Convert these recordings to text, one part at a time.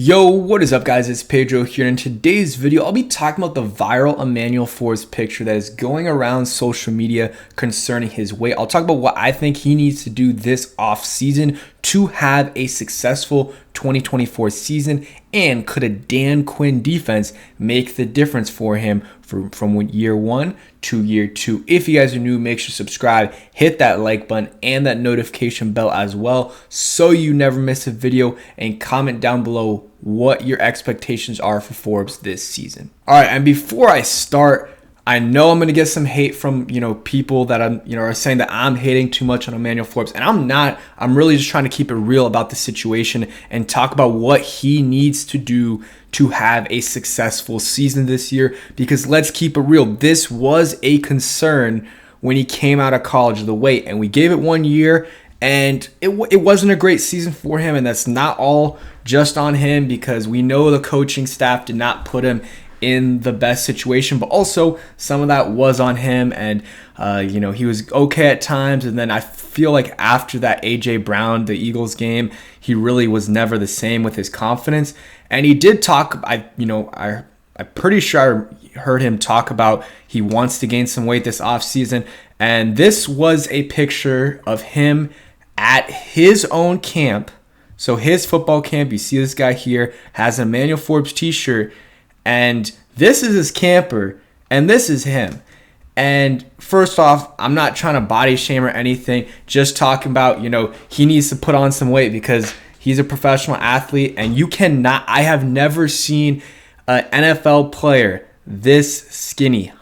Yo, what is up guys? It's Pedro here. In today's video, I'll be talking about the viral Emmanuel Forbes picture that is going around social media concerning his weight. I'll talk about what I think he needs to do this off season to have a successful 2024 season, and could a Dan Quinn defense make the difference for him from year one to year two. If you guys are new, make sure to subscribe, hit that like button and that notification bell as well so you never miss a video, and comment down below what your expectations are for Forbes this season. All right, and before I start, I know I'm going to get some hate from, people that are saying that I'm hating too much on Emmanuel Forbes, and I'm not. I'm really just trying to keep it real about the situation and talk about what he needs to do to have a successful season this year, because let's keep it real. This was a concern when he came out of college, the weight, and we gave it 1 year, and it wasn't a great season for him, and that's not all just on him, because we know the coaching staff did not put him in the best situation, but also some of that was on him. And he was okay at times, and then I feel like after that AJ Brown, the Eagles game, he really was never the same with his confidence. And he did talk, I'm pretty sure I heard him talk about he wants to gain some weight this offseason, and this was a picture of him at his own camp. So his football camp, you see this guy here has an Emmanuel Forbes t-shirt, and this is his camper, and this is him. And first off, I'm not trying to body shame or anything, just talking about, he needs to put on some weight because he's a professional athlete, and you cannot, I have never seen an NFL player this skinny.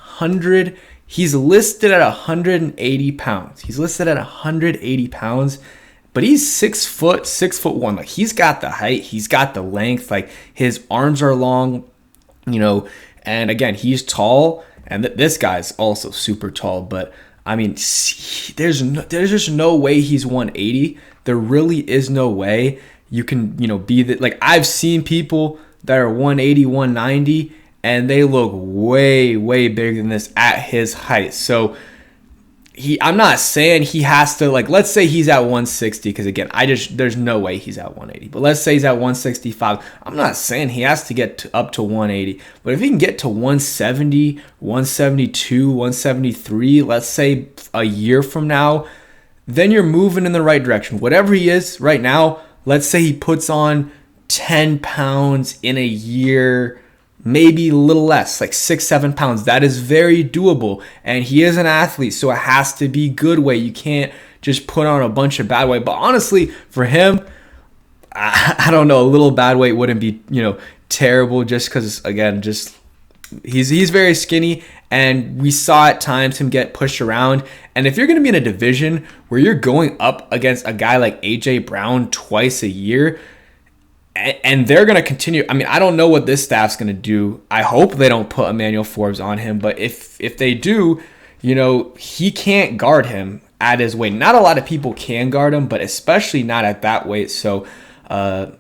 He's listed at 180 pounds. He's listed at 180 pounds. But he's 6 foot, 6'1". Like, he's got the height, he's got the length, like his arms are long. And again, he's tall, and this guy's also super tall. But I mean, there's just no way he's 180. There really is no way you can, be that. Like, I've seen people that are 180, 190, and they look way, way bigger than this at his height. So I'm not saying he has to, like, let's say he's at 160, because again, there's no way he's at 180. But let's say he's at 165. I'm not saying he has to get up to 180. But if he can get to 170, 172, 173, let's say a year from now, then you're moving in the right direction. Whatever he is right now, let's say he puts on 10 pounds in a year, maybe a little less, like 6-7 pounds. That is very doable. And he is an athlete, so it has to be good weight. You can't just put on a bunch of bad weight. But honestly, for him, I don't know, a little bad weight wouldn't be, terrible, just because, again, he's very skinny, and we saw at times him get pushed around. And if you're going to be in a division where you're going up against a guy like AJ Brown twice a year, and they're going to continue. I mean, I don't know what this staff's going to do. I hope they don't put Emmanuel Forbes on him. But if they do, he can't guard him at his weight. Not a lot of people can guard him, but especially not at that weight. So it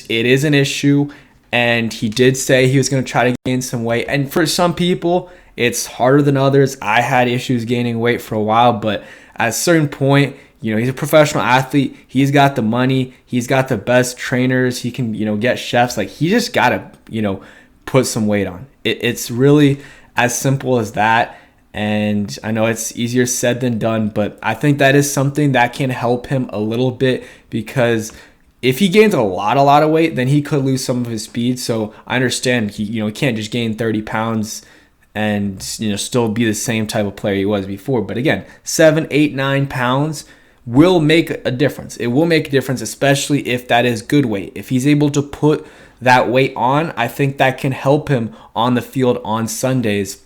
is an issue. And he did say he was going to try to gain some weight. And for some people, it's harder than others. I had issues gaining weight for a while, but at a certain point, he's a professional athlete. He's got the money. He's got the best trainers. He can, get chefs. Like, he just got to, put some weight on. It's really as simple as that. And I know it's easier said than done, but I think that is something that can help him a little bit, because if he gains a lot of weight, then he could lose some of his speed. So I understand he can't just gain 30 pounds and, still be the same type of player he was before. But again, 7, 8, 9 pounds will make a difference. It will make a difference, especially if that is good weight. If he's able to put that weight on, I think that can help him on the field on Sundays.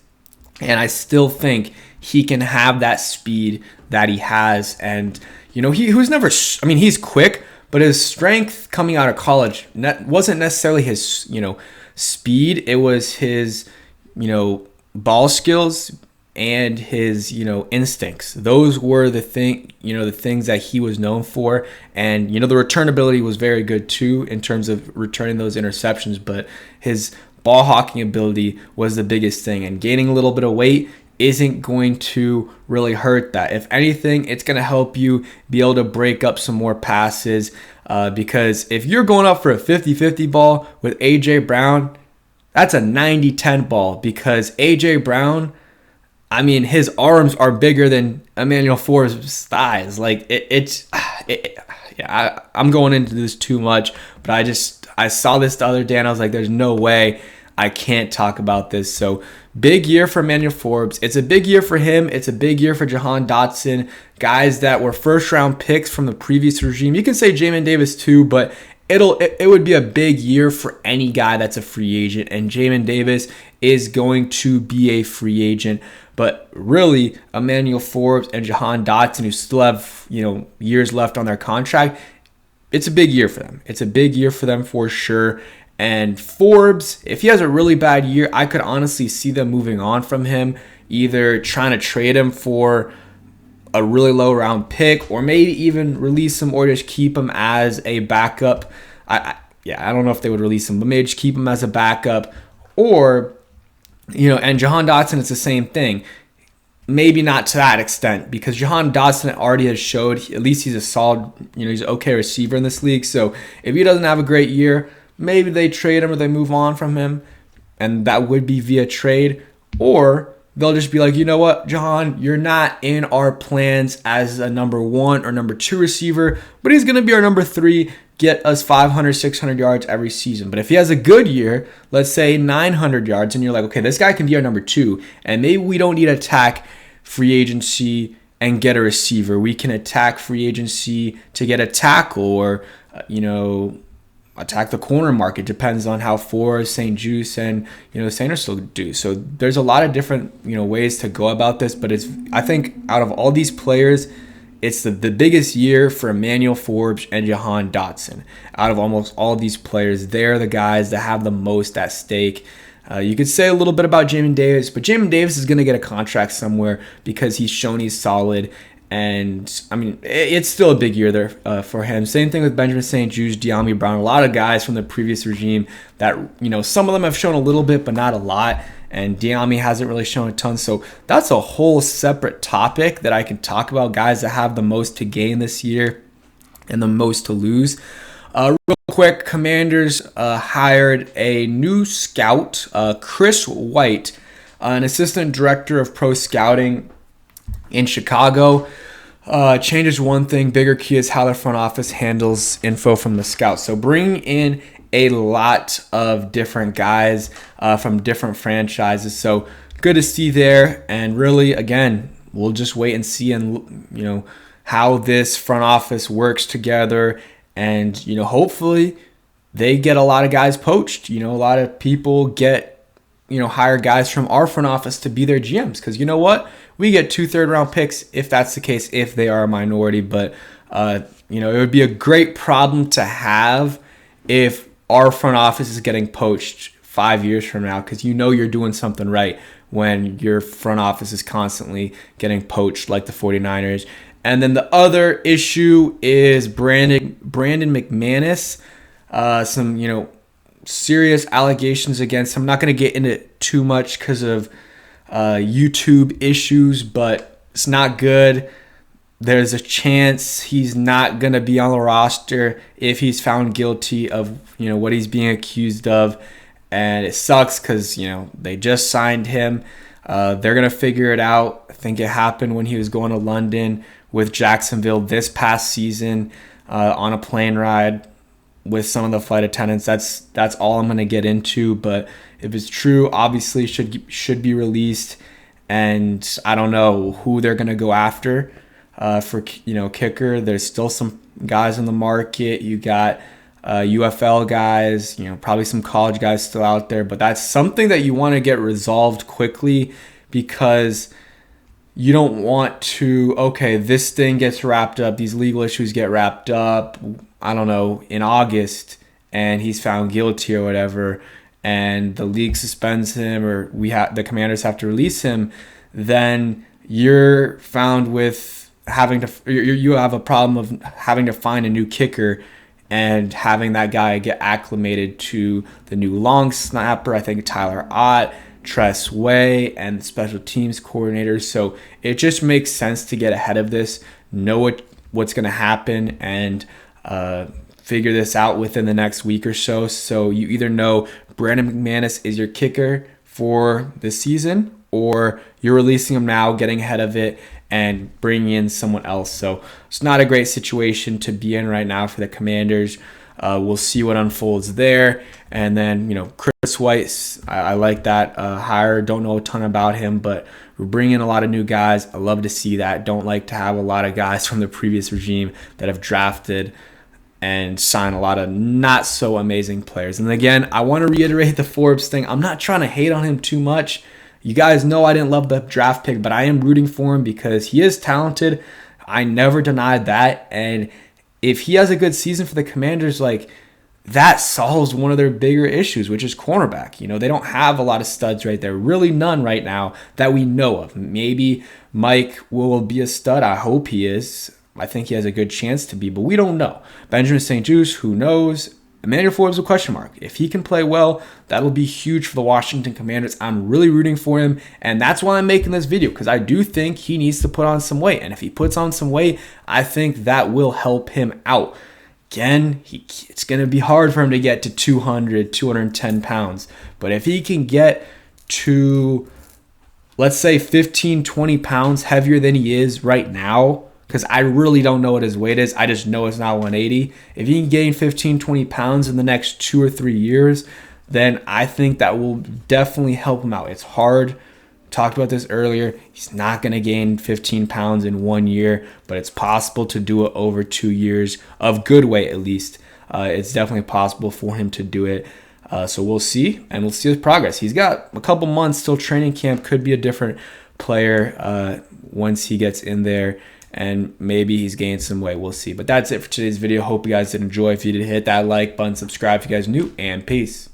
And I still think he can have that speed that he has. And, he was never, he's quick, but his strength coming out of college wasn't necessarily his, speed. It was his, ball skills and his, instincts. Those were the things that he was known for. And, the returnability was very good too, in terms of returning those interceptions. But his ball hawking ability was the biggest thing. And gaining a little bit of weight isn't going to really hurt that. If anything, it's going to help you be able to break up some more passes. because if you're going up for a 50-50 ball with A.J. Brown, that's a 90-10 ball, because A.J. Brown, I mean, his arms are bigger than Emmanuel Forbes' thighs. Like, I'm going into this too much, but I saw this the other day, and I was like, there's no way I can't talk about this. So, big year for Emmanuel Forbes. It's a big year for him. It's a big year for Jahan Dotson, guys that were first-round picks from the previous regime. You can say Jamin Davis too, but it would be a big year for any guy that's a free agent, and Jamin Davis is going to be a free agent. But really, Emmanuel Forbes and Jahan Dotson, who still have years left on their contract, it's a big year for them. It's a big year for them for sure. And Forbes, if he has a really bad year, I could honestly see them moving on from him, either trying to trade him for a really low round pick, or maybe even release him, or just keep him as a backup. I don't know if they would release him, but maybe just keep him as a backup. Or, and Jahan Dotson, it's the same thing. Maybe not to that extent, because Jahan Dotson already has showed at least he's a solid, he's an okay receiver in this league. So if he doesn't have a great year, maybe they trade him or they move on from him, and that would be via trade. Or they'll just be like, you know what, Jahan, you're not in our plans as a number 1 or number 2 receiver, but he's going to be our number 3, get us 500, 600 yards every season. But if he has a good year, let's say 900 yards, and you're like, okay, this guy can be our number 2, and maybe we don't need to attack free agency and get a receiver. We can attack free agency to get a tackle, or, attack the corner market. Depends on how Forbes, St. Juice, and Sanderson do. So there's a lot of different ways to go about this, but I think out of all these players, it's the biggest year for Emmanuel Forbes and Jahan Dotson. Out of almost all these players, they're the guys that have the most at stake. You could say a little bit about Jamin Davis, but Jamin Davis is going to get a contract somewhere because he's shown he's solid. And, I mean, it's still a big year there for him. Same thing with Benjamin St. Juice, De'Ami Brown. A lot of guys from the previous regime that, some of them have shown a little bit, but not a lot. And De'Ami hasn't really shown a ton. So that's a whole separate topic that I can talk about, guys that have the most to gain this year and the most to lose. Real quick, Commanders hired a new scout, Chris White, an assistant director of pro scouting in Chicago. Changes one thing. Bigger key is how the front office handles info from the scouts. So bringing in a lot of different guys from different franchises. So good to see there. And really, again, we'll just wait and see, and how this front office works together. And hopefully they get a lot of guys poached. A lot of people get hire guys from our front office to be their GMs, because you know what? We get 2 third-round picks if that's the case, if they are a minority. But, it would be a great problem to have if our front office is getting poached 5 years from now, because you're doing something right when your front office is constantly getting poached like the 49ers. And then the other issue is Brandon McManus. Some, serious allegations against him. I'm not going to get into it too much because of YouTube issues, but it's not good. There's a chance he's not going to be on the roster if he's found guilty of, what he's being accused of. And it sucks because, they just signed him. They're going to figure it out. I think it happened when he was going to London with Jacksonville this past season on a plane ride with some of the flight attendants. That's all I'm going to get into. But if it's true, obviously should be released. And I don't know who they're going to go after for kicker. There's still some guys on the market. You got UFL guys, probably some college guys still out there. But that's something that you want to get resolved quickly, because you don't want to, okay, this thing gets wrapped up, these legal issues get wrapped up, I don't know, in August, and he's found guilty or whatever, and the league suspends him, or the Commanders have to release him, then you're found with you have a problem of having to find a new kicker and having that guy get acclimated to the new long snapper. I think Tyler Ott, Tress Way, and the special teams coordinators. So it just makes sense to get ahead of this, know what's going to happen, and figure this out within the next week or so. So you either know Brandon McManus is your kicker for this season, or you're releasing him now, getting ahead of it, and bringing in someone else. So it's not a great situation to be in right now for the Commanders. We'll see what unfolds there. And then, Chris White, I like that hire. Don't know a ton about him, but we're bringing in a lot of new guys. I love to see that. Don't like to have a lot of guys from the previous regime that have drafted and sign a lot of not so amazing players. And again, I want to reiterate the Forbes thing. I'm not trying to hate on him too much. You guys know I didn't love the draft pick, but I am rooting for him because he is talented. I never denied that. And if he has a good season for the Commanders, that solves one of their bigger issues, which is cornerback. They don't have a lot of studs right there. Really none right now that we know of. Maybe Mike will be a stud. I hope he is. I think he has a good chance to be, but we don't know. Benjamin St-Juste, who knows? Emmanuel Forbes, a question mark. If he can play well, that'll be huge for the Washington Commanders. I'm really rooting for him, and that's why I'm making this video, because I do think he needs to put on some weight. And if he puts on some weight, I think that will help him out. Again, it's going to be hard for him to get to 200, 210 pounds. But if he can get to, let's say, 15, 20 pounds heavier than he is right now, because I really don't know what his weight is. I just know it's not 180. If he can gain 15, 20 pounds in the next 2 or 3 years, then I think that will definitely help him out. It's hard. Talked about this earlier. He's not going to gain 15 pounds in 1 year, but it's possible to do it over 2 years of good weight at least. It's definitely possible for him to do it. So we'll see, and we'll see his progress. He's got a couple months till training camp. Could be a different player once he gets in there. And maybe he's gained some weight. We'll see. But that's it for today's video. Hope you guys did enjoy. If you did, hit that like button, subscribe if you guys are new, and peace.